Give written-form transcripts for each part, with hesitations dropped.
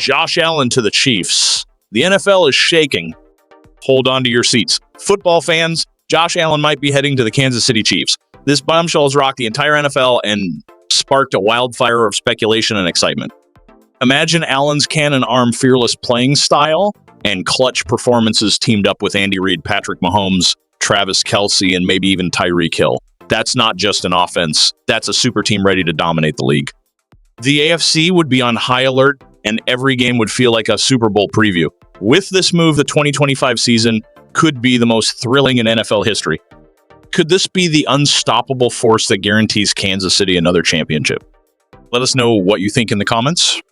Josh Allen to the Chiefs. The NFL is shaking. Hold on to your seats. Football fans, Josh Allen might be heading to the Kansas City Chiefs. This bombshell has rocked the entire NFL and sparked a wildfire of speculation and excitement. Imagine Allen's cannon arm fearless playing style and clutch performances teamed up with Andy Reid, Patrick Mahomes, Travis Kelce, and maybe even Tyreek Hill. That's not just an offense. That's a super team ready to dominate the league. The AFC would be on high alert, and every game would feel like a Super Bowl preview. With this move, the 2025 season could be the most thrilling in NFL history. Could this be the unstoppable force that guarantees Kansas City another championship? Let us know what you think in the comments.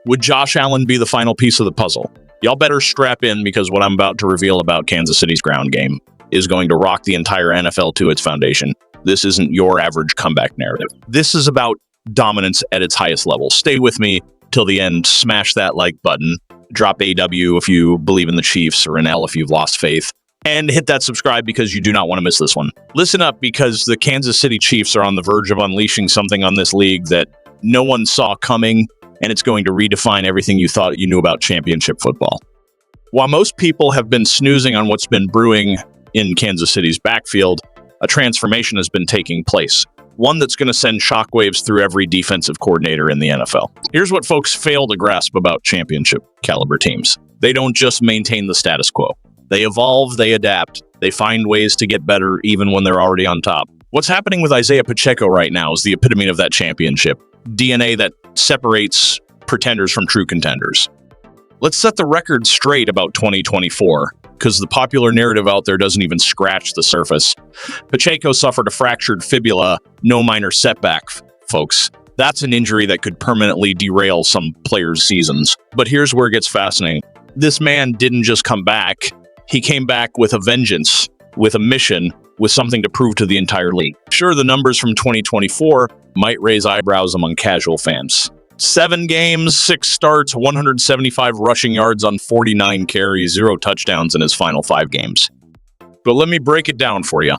Would Josh Allen be the final piece of the puzzle? Y'all better strap in, because what I'm about to reveal about Kansas City's ground game is going to rock the entire NFL to its foundation. This isn't your average comeback narrative. This is about dominance at its highest level. Stay with me till the end. Smash that like button. Drop AW if you believe in the Chiefs, or an L if you've lost faith. And hit that subscribe because you do not want to miss this one. Listen up, because the Kansas City Chiefs are on the verge of unleashing something on this league that no one saw coming, and it's going to redefine everything you thought you knew about championship football. While most people have been snoozing on what's been brewing in Kansas City's backfield, a transformation has been taking place. One that's going to send shockwaves through every defensive coordinator in the NFL. Here's what folks fail to grasp about championship caliber teams. They don't just maintain the status quo. They evolve, they adapt, they find ways to get better even when they're already on top. What's happening with Isaiah Pacheco right now is the epitome of that championship DNA that separates pretenders from true contenders. Let's set the record straight about 2024, because the popular narrative out there doesn't even scratch the surface. Pacheco suffered a fractured fibula, no minor setback, folks. That's an injury that could permanently derail some players' seasons. But here's where it gets fascinating. This man didn't just come back. He came back with a vengeance, with a mission, with something to prove to the entire league. Sure, the numbers from 2024 might raise eyebrows among casual fans. 7 games, 6 starts, 175 rushing yards on 49 carries, 0 touchdowns in his final 5 games. But let me break it down for you.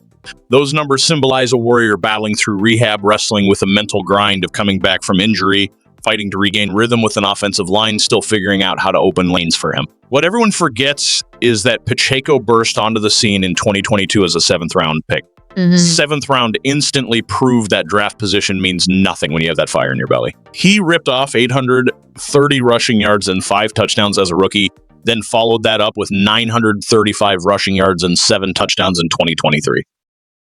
Those numbers symbolize a warrior battling through rehab, wrestling with a mental grind of coming back from injury, fighting to regain rhythm with an offensive line, still figuring out how to open lanes for him. What everyone forgets is that Pacheco burst onto the scene in 2022 as a 7th round pick. 7th round instantly proved that draft position means nothing when you have that fire in your belly. He ripped off 830 rushing yards and 5 touchdowns as a rookie, then followed that up with 935 rushing yards and 7 touchdowns in 2023.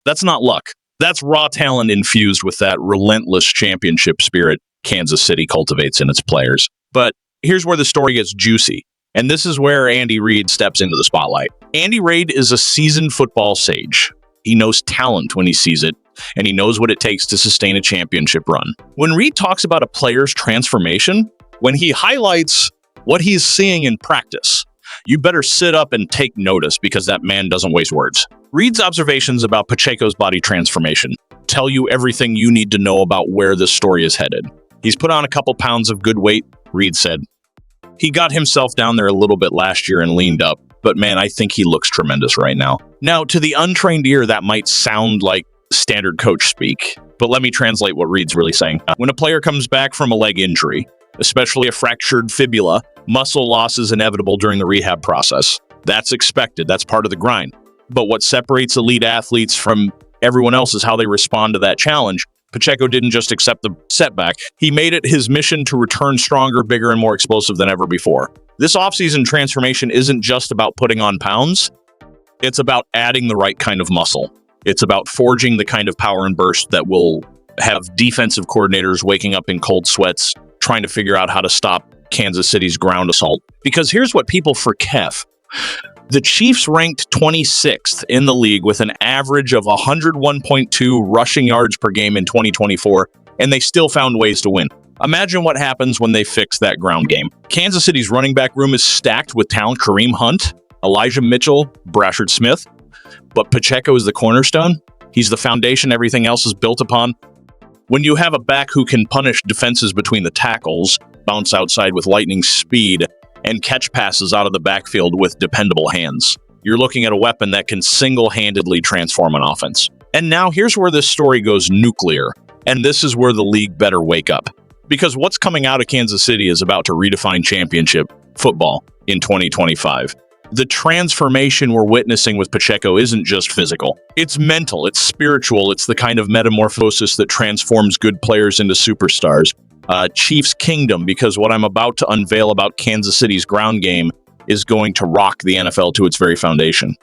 That's not luck. That's raw talent infused with that relentless championship spirit Kansas City cultivates in its players. But here's where the story gets juicy. And this is where Andy Reid steps into the spotlight. Andy Reid is a seasoned football sage. He knows talent when he sees it, and he knows what it takes to sustain a championship run. When Reid talks about a player's transformation, when he highlights what he's seeing in practice, you better sit up and take notice, because that man doesn't waste words. Reid's observations about Pacheco's body transformation tell you everything you need to know about where this story is headed. He's put on a couple pounds of good weight, Reid said. He got himself down there a little bit last year and leaned up, but man, I think he looks tremendous right now. Now, to the untrained ear, that might sound like standard coach speak, but let me translate what Reid's really saying. When a player comes back from a leg injury, especially a fractured fibula, muscle loss is inevitable during the rehab process. That's expected. That's part of the grind. But what separates elite athletes from everyone else is how they respond to that challenge. Pacheco didn't just accept the setback. He made it his mission to return stronger, bigger, and more explosive than ever before. This offseason transformation isn't just about putting on pounds. It's about adding the right kind of muscle. It's about forging the kind of power and burst that will have defensive coordinators waking up in cold sweats, trying to figure out how to stop Kansas City's ground assault. Because here's what people forget. The Chiefs ranked 26th in the league with an average of 101.2 rushing yards per game in 2024, and they still found ways to win. Imagine what happens when they fix that ground game. Kansas City's running back room is stacked with talent: Kareem Hunt, Elijah Mitchell, Brashard Smith. But Pacheco is the cornerstone. He's the foundation everything else is built upon. When you have a back who can punish defenses between the tackles, bounce outside with lightning speed, and catch passes out of the backfield with dependable hands, you're looking at a weapon that can single-handedly transform an offense. And now here's where this story goes nuclear, and this is where the league better wake up. Because what's coming out of Kansas City is about to redefine championship football in 2025. The transformation we're witnessing with Pacheco isn't just physical. It's mental, it's spiritual, it's the kind of metamorphosis that transforms good players into superstars. Chiefs Kingdom, because what I'm about to unveil about Kansas City's ground game is going to rock the NFL to its very foundation.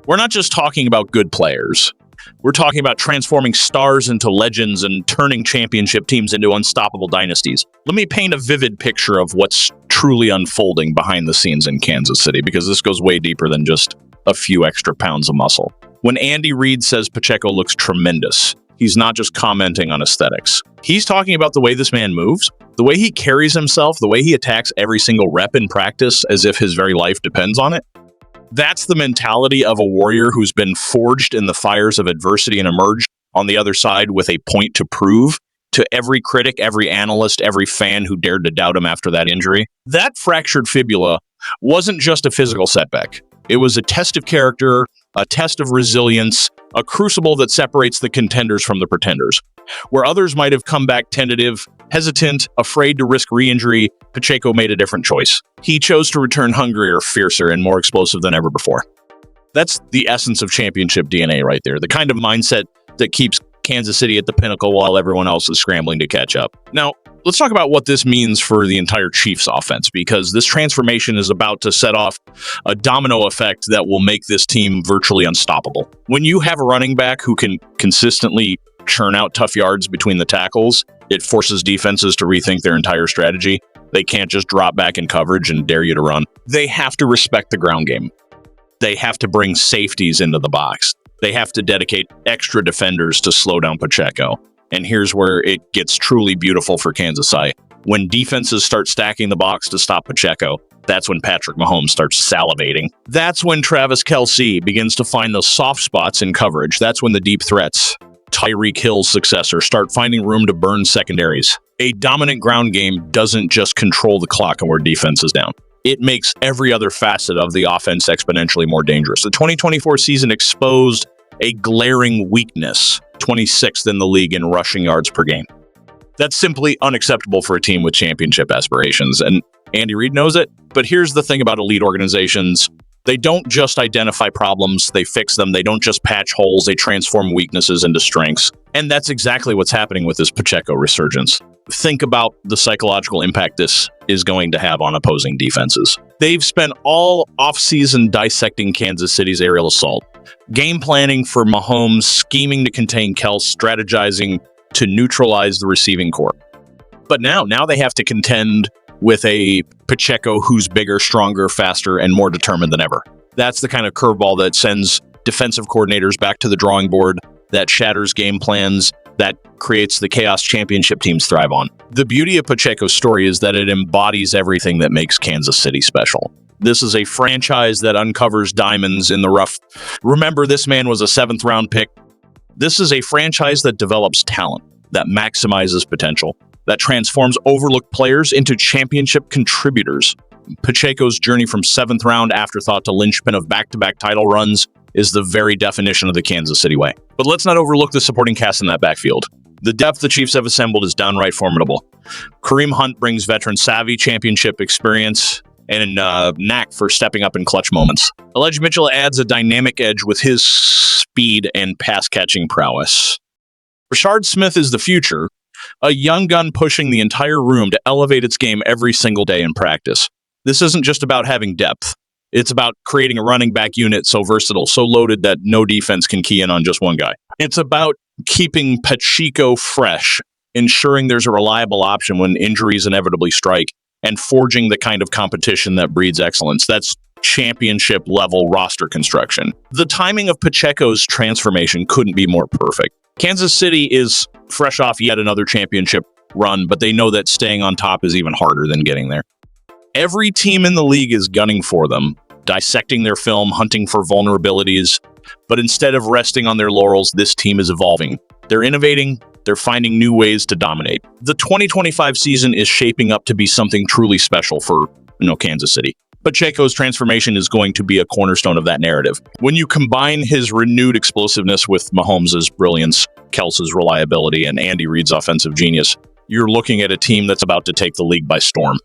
We're not just talking about good players. We're talking about transforming stars into legends and turning championship teams into unstoppable dynasties. Let me paint a vivid picture of what's truly unfolding behind the scenes in Kansas City, because this goes way deeper than just a few extra pounds of muscle. When Andy Reid says Pacheco looks tremendous, he's not just commenting on aesthetics. He's talking about the way this man moves, the way he carries himself, the way he attacks every single rep in practice as if his very life depends on it. That's the mentality of a warrior who's been forged in the fires of adversity and emerged on the other side with a point to prove to every critic, every analyst, every fan who dared to doubt him after that injury. That fractured fibula wasn't just a physical setback. It was a test of character, a test of resilience, a crucible that separates the contenders from the pretenders. Where others might have come back tentative, hesitant, afraid to risk re-injury, Pacheco made a different choice. He chose to return hungrier, fiercer, and more explosive than ever before. That's the essence of championship DNA right there, the kind of mindset that keeps Kansas City at the pinnacle while everyone else is scrambling to catch up. Now, let's talk about what this means for the entire Chiefs offense, because this transformation is about to set off a domino effect that will make this team virtually unstoppable. When you have a running back who can consistently churn out tough yards between the tackles, it forces defenses to rethink their entire strategy. They can't just drop back in coverage and dare you to run. They have to respect the ground game. They have to bring safeties into the box. They have to dedicate extra defenders to slow down Pacheco. And here's where it gets truly beautiful for Kansas City. When defenses start stacking the box to stop Pacheco, that's when Patrick Mahomes starts salivating. That's when Travis Kelce begins to find the soft spots in coverage. That's when the deep threats, Tyreek Hill's successor, start finding room to burn secondaries. A dominant ground game doesn't just control the clock and wear defenses down. It makes every other facet of the offense exponentially more dangerous. The 2024 season exposed a glaring weakness, 26th in the league in rushing yards per game. That's simply unacceptable for a team with championship aspirations, and Andy Reid knows it. But here's the thing about elite organizations. They don't just identify problems, they fix them. They don't just patch holes, they transform weaknesses into strengths. And that's exactly what's happening with this Pacheco resurgence. Think about the psychological impact this is going to have on opposing defenses. They've spent all offseason dissecting Kansas City's aerial assault, game planning for Mahomes, scheming to contain Kelce, strategizing to neutralize the receiving corps. But now they have to contend with a Pacheco who's bigger, stronger, faster, and more determined than ever. That's the kind of curveball that sends defensive coordinators back to the drawing board, that shatters game plans, that creates the chaos championship teams thrive on. The beauty of Pacheco's story is that it embodies everything that makes Kansas City special. This is a franchise that uncovers diamonds in the rough. Remember, this man was a 7th round pick. This is a franchise that develops talent, that maximizes potential, that transforms overlooked players into championship contributors. Pacheco's journey from 7th round afterthought to linchpin of back-to-back title runs is the very definition of the Kansas City way. But let's not overlook the supporting cast in that backfield. The depth the Chiefs have assembled is downright formidable. Kareem Hunt brings veteran savvy, championship experience, and a knack for stepping up in clutch moments. Elijah Mitchell adds a dynamic edge with his speed and pass-catching prowess. Rashard Smith is the future, a young gun pushing the entire room to elevate its game every single day in practice. This isn't just about having depth. It's about creating a running back unit so versatile, so loaded that no defense can key in on just one guy. It's about keeping Pacheco fresh, ensuring there's a reliable option when injuries inevitably strike, and forging the kind of competition that breeds excellence. That's championship level roster construction. The timing of Pacheco's transformation couldn't be more perfect. Kansas City is fresh off yet another championship run, but they know that staying on top is even harder than getting there. Every team in the league is gunning for them, dissecting their film, hunting for vulnerabilities. But instead of resting on their laurels, this team is evolving. They're innovating. They're finding new ways to dominate. The 2025 season is shaping up to be something truly special for, Kansas City. Pacheco's transformation is going to be a cornerstone of that narrative. When you combine his renewed explosiveness with Mahomes' brilliance, Kelce's reliability, and Andy Reid's offensive genius, you're looking at a team that's about to take the league by storm.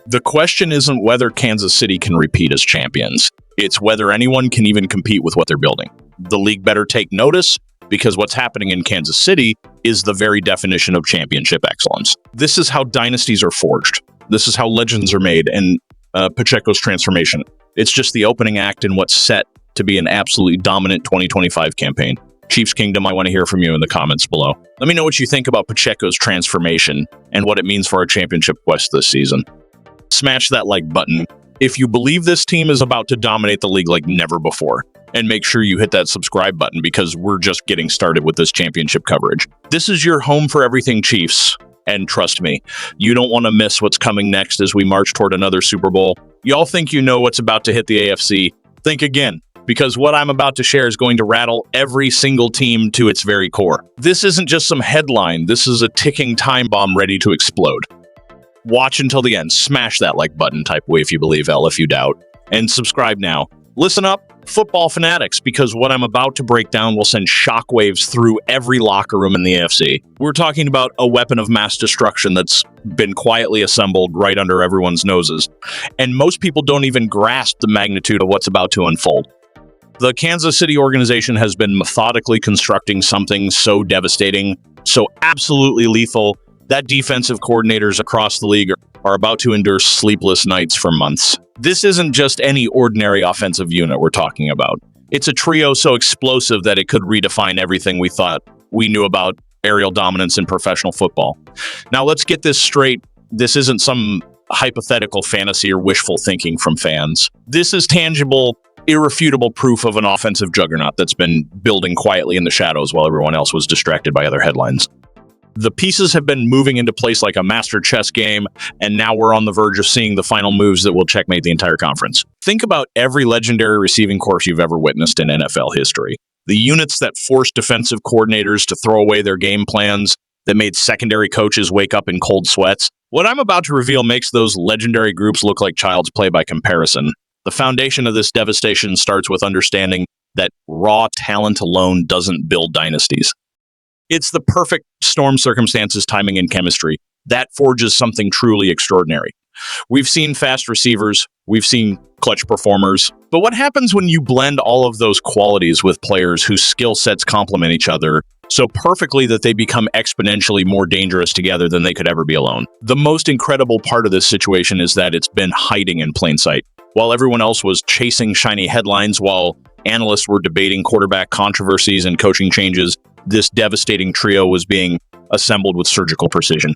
The question isn't whether Kansas City can repeat as champions. It's whether anyone can even compete with what they're building. The league better take notice, because what's happening in Kansas City is the very definition of championship excellence. This is how dynasties are forged. This is how legends are made, and Pacheco's transformation. It's just the opening act in what's set to be an absolutely dominant 2025 campaign. Chiefs Kingdom, I want to hear from you in the comments below. Let me know what you think about Pacheco's transformation and what it means for our championship quest this season. Smash that like button if you believe this team is about to dominate the league like never before. And make sure you hit that subscribe button, because we're just getting started with this championship coverage. This is your home for everything Chiefs. And trust me, you don't want to miss what's coming next as we march toward another Super Bowl. Y'all think you know what's about to hit the AFC? Think again, because what I'm about to share is going to rattle every single team to its very core. This isn't just some headline. This is a ticking time bomb ready to explode. Watch until the end. Smash that like button, type way if you believe, L if you doubt. And subscribe now. Listen up, football fanatics, because what I'm about to break down will send shockwaves through every locker room in the AFC. We're talking about a weapon of mass destruction that's been quietly assembled right under everyone's noses. And most people don't even grasp the magnitude of what's about to unfold. The Kansas City organization has been methodically constructing something so devastating, so absolutely lethal, that defensive coordinators across the league are about to endure sleepless nights for months. This isn't just any ordinary offensive unit we're talking about. It's a trio so explosive that it could redefine everything we thought we knew about aerial dominance in professional football. Now, let's get this straight. This isn't some hypothetical fantasy or wishful thinking from fans. This is tangible, irrefutable proof of an offensive juggernaut that's been building quietly in the shadows while everyone else was distracted by other headlines. The pieces have been moving into place like a master chess game, and now we're on the verge of seeing the final moves that will checkmate the entire conference. Think about every legendary receiving corps you've ever witnessed in NFL history. The units that forced defensive coordinators to throw away their game plans, that made secondary coaches wake up in cold sweats. What I'm about to reveal makes those legendary groups look like child's play by comparison. The foundation of this devastation starts with understanding that raw talent alone doesn't build dynasties. It's the perfect storm circumstances, timing, and chemistry that forges something truly extraordinary. We've seen fast receivers, we've seen clutch performers, but what happens when you blend all of those qualities with players whose skill sets complement each other so perfectly that they become exponentially more dangerous together than they could ever be alone? The most incredible part of this situation is that it's been hiding in plain sight. While everyone else was chasing shiny headlines, while analysts were debating quarterback controversies and coaching changes, this devastating trio was being assembled with surgical precision.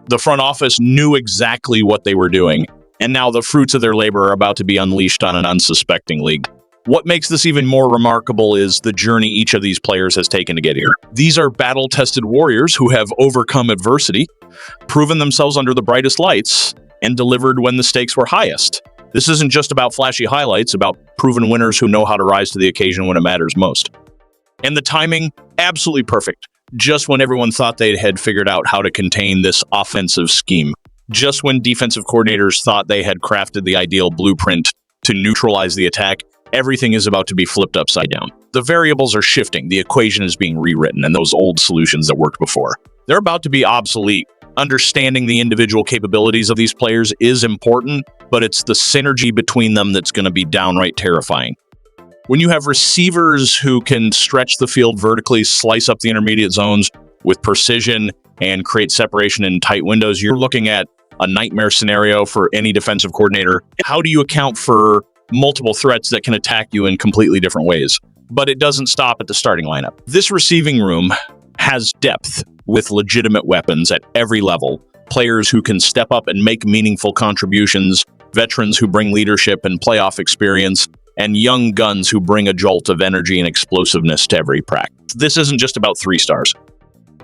The front office knew exactly what they were doing, and now the fruits of their labor are about to be unleashed on an unsuspecting league. What makes this even more remarkable is the journey each of these players has taken to get here. These are battle-tested warriors who have overcome adversity, proven themselves under the brightest lights, and delivered when the stakes were highest. This isn't just about flashy highlights, about proven winners who know how to rise to the occasion when it matters most. And the timing, absolutely perfect. Just when everyone thought they had figured out how to contain this offensive scheme. Just when defensive coordinators thought they had crafted the ideal blueprint to neutralize the attack, everything is about to be flipped upside down. The variables are shifting, the equation is being rewritten, and those old solutions that worked before, they're about to be obsolete. Understanding the individual capabilities of these players is important, but it's the synergy between them that's going to be downright terrifying. When you have receivers who can stretch the field vertically, slice up the intermediate zones with precision, and create separation in tight windows, you're looking at a nightmare scenario for any defensive coordinator. How do you account for multiple threats that can attack you in completely different ways? But it doesn't stop at the starting lineup. This receiving room has depth with legitimate weapons at every level. Players who can step up and make meaningful contributions, veterans who bring leadership and playoff experience, and young guns who bring a jolt of energy and explosiveness to every practice. This isn't just about 3 stars.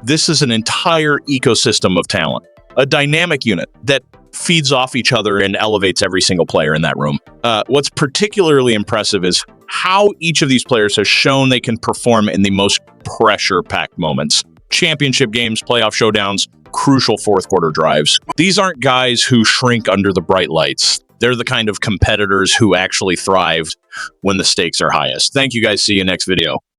This is an entire ecosystem of talent, a dynamic unit that feeds off each other and elevates every single player in that room. What's particularly impressive is how each of these players has shown they can perform in the most pressure-packed moments. Championship games, playoff showdowns, crucial fourth-quarter drives. These aren't guys who shrink under the bright lights. They're the kind of competitors who actually thrived when the stakes are highest. Thank you guys. See you next video.